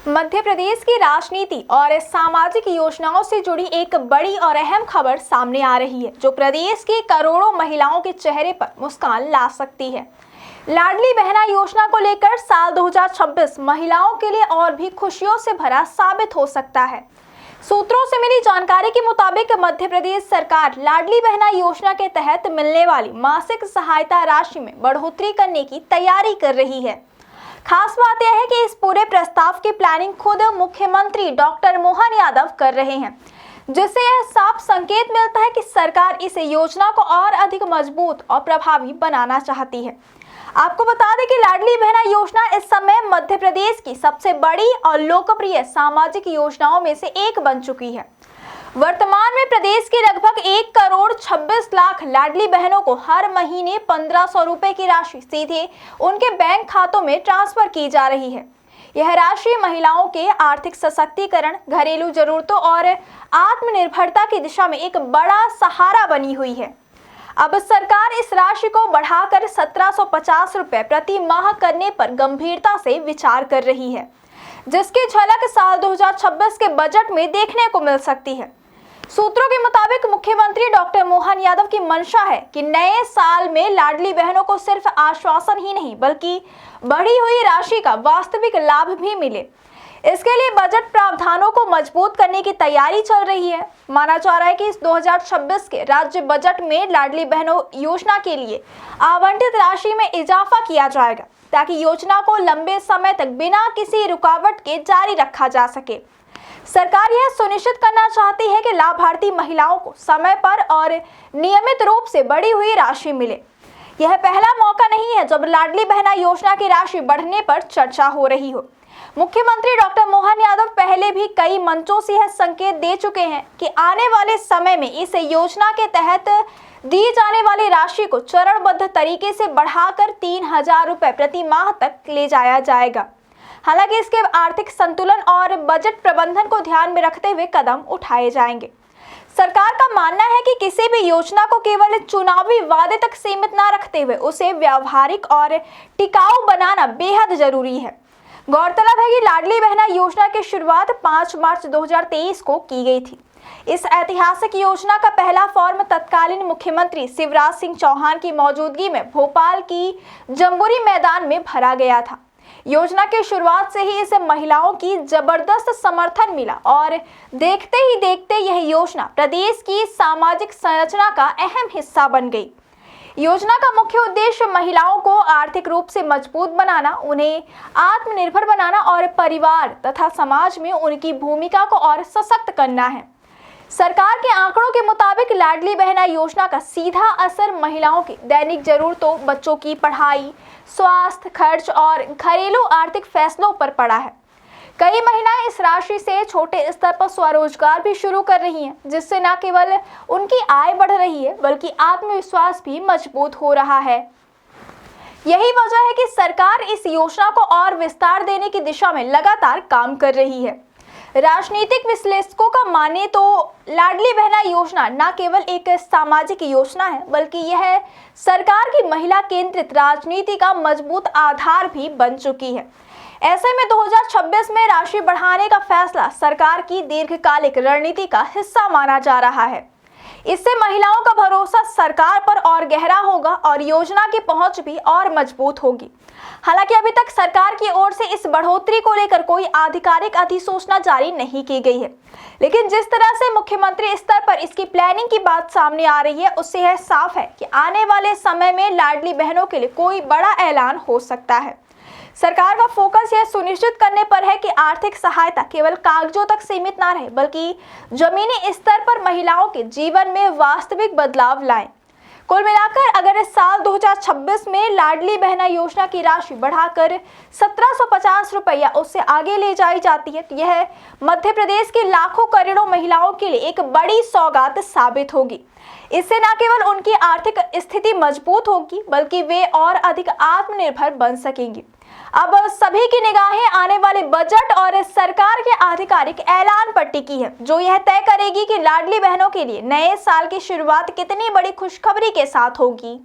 मध्य प्रदेश की राजनीति और सामाजिक योजनाओं से जुड़ी एक बड़ी और अहम खबर सामने आ रही है, जो प्रदेश की करोड़ों महिलाओं के चेहरे पर मुस्कान ला सकती है। लाडली बहना योजना को लेकर साल 2026 महिलाओं के लिए और भी खुशियों से भरा साबित हो सकता है। सूत्रों से मिली जानकारी के मुताबिक मध्य प्रदेश सरकार लाडली बहना योजना के तहत मिलने वाली मासिक सहायता राशि में बढ़ोतरी करने की तैयारी कर रही है। खास बात यह है कि इस पूरे प्रस्ताव की प्लानिंग खुद मुख्यमंत्री डॉक्टर मोहन यादव कर रहे हैं, जिससे यह साफ संकेत मिलता है कि सरकार इस योजना को और अधिक मजबूत और प्रभावी बनाना चाहती है। आपको बता दें कि लाडली बहना योजना इस समय मध्य प्रदेश की सबसे बड़ी और लोकप्रिय सामाजिक योजनाओं में से एक बन चुकी है। वर्तमान में प्रदेश की लगभग 1,26,00,000 लाडली बहनों को हर महीने 1,500 रुपए की राशि सीधे उनके बैंक खातों में ट्रांसफर की जा रही है। यह राशि महिलाओं के आर्थिक सशक्तिकरण, घरेलू जरूरतों और आत्मनिर्भरता की दिशा में एक बड़ा सहारा बनी हुई है। अब सरकार इस राशि को बढ़ाकर 1,750 रुपए प्रति माह करने पर गंभीरता से विचार कर रही है, जिसकी झलक साल 2026 के बजट में देखने को मिल सकती है। सूत्रों के मुताबिक मुख्यमंत्री डॉक्टर मोहन यादव की मंशा है कि नए साल में लाडली बहनों को सिर्फ आश्वासन ही नहीं, बल्कि बढ़ी हुई राशि का वास्तविक लाभ भी मिले। इसके लिए बजट प्रावधानों को मजबूत करने की तैयारी चल रही है। माना जा रहा है कि इस 2026 के राज्य बजट में लाडली बहनों योजना के लिए आवंटित राशि में इजाफा किया जाएगा, ताकि योजना को लंबे समय तक बिना किसी रुकावट के जारी रखा जा सके। सरकार यह सुनिश्चित करना चाहती है कि लाभार्थी महिलाओं को समय पर और नियमित रूप से बढ़ी हुई राशि मिले। यह पहला मौका नहीं है जब लाडली बहना योजना की राशि बढ़ने पर चर्चा हो रही हो। मुख्यमंत्री डॉक्टर मोहन यादव पहले भी कई मंचों से यह संकेत दे चुके हैं कि आने वाले समय में इस योजना के तहत दी जाने वाली राशि को चरणबद्ध तरीके से बढ़ाकर 3,000 रुपए प्रति माह तक ले जाया जाएगा। हालांकि इसके आर्थिक संतुलन और बजट प्रबंधन को ध्यान में रखते हुए कदम उठाए जाएंगे। सरकार का मानना है कि किसी भी योजना को केवल चुनावी वादे तक सीमित न रखते हुए उसे व्यावहारिक और टिकाऊ बनाना बेहद जरूरी है। गौरतलब है कि लाडली बहना योजना की शुरुआत 5 मार्च 2023 को की गई थी। इस ऐतिहासिक योजना का पहला फॉर्म तत्कालीन मुख्यमंत्री शिवराज सिंह चौहान की मौजूदगी में भोपाल की जम्बूरी मैदान में भरा गया था। योजना की शुरुआत से ही इसे महिलाओं की जबरदस्त समर्थन मिला और देखते ही देखते यह योजना प्रदेश की सामाजिक संरचना का अहम हिस्सा बन गई। योजना का मुख्य उद्देश्य महिलाओं को आर्थिक रूप से मजबूत बनाना, उन्हें आत्मनिर्भर बनाना और परिवार तथा समाज में उनकी भूमिका को और सशक्त करना है। सरकार के आंकड़ों के मुताबिक लाडली बहना योजना का सीधा असर महिलाओं की दैनिक जरूरतों, बच्चों की पढ़ाई, स्वास्थ्य खर्च और घरेलू आर्थिक फैसलों पर पड़ा है। कई महिलाएं इस राशि से छोटे स्तर पर स्वरोजगार भी शुरू कर रही हैं, जिससे न केवल उनकी आय बढ़ रही है, बल्कि आत्मविश्वास भी मजबूत हो रहा है। यही वजह है कि सरकार इस योजना को और विस्तार देने की दिशा में लगातार काम कर रही है। राजनीतिक विश्लेषकों का माने तो लाडली बहना योजना न केवल एक सामाजिक योजना है, बल्कि यह सरकार की महिला केंद्रित राजनीति का मजबूत आधार भी बन चुकी है। ऐसे में 2026 में राशि बढ़ाने का फैसला सरकार की दीर्घकालिक रणनीति का हिस्सा माना जा रहा है। इससे महिलाओं का भरोसा सरकार पर और गहरा होगा और योजना की पहुंच भी और मजबूत होगी। हालांकि अभी तक सरकार की ओर से इस बढ़ोतरी को लेकर कोई आधिकारिक अधिसूचना जारी नहीं की गई है, लेकिन जिस तरह से मुख्यमंत्री स्तर पर इसकी प्लानिंग की बात सामने आ रही है, उससे यह साफ है कि आने वाले समय में लाडली बहनों के लिए कोई बड़ा ऐलान हो सकता है। सरकार का फोकस यह सुनिश्चित करने पर है कि आर्थिक सहायता केवल कागजों तक सीमित ना रहे, बल्कि जमीनी स्तर पर महिलाओं के जीवन में वास्तविक बदलाव लाए। कुल मिलाकर अगर इस साल 2026 में लाडली बहना योजना की राशि बढ़ाकर 1,750 रुपए या उससे आगे ले जाई जाती है, तो यह मध्य प्रदेश की लाखों करोड़ों महिलाओं के लिए एक बड़ी सौगात साबित होगी। इससे न केवल उनकी आर्थिक स्थिति मजबूत होगी, बल्कि वे और अधिक आत्मनिर्भर बन सकेंगी। अब सभी की निगाहें आने वाले बजट और सरकार के आधिकारिक ऐलान पर टिकी है, जो यह तय करेगी कि लाडली बहनों के लिए नए साल की शुरुआत कितनी बड़ी खुशखबरी के साथ होगी।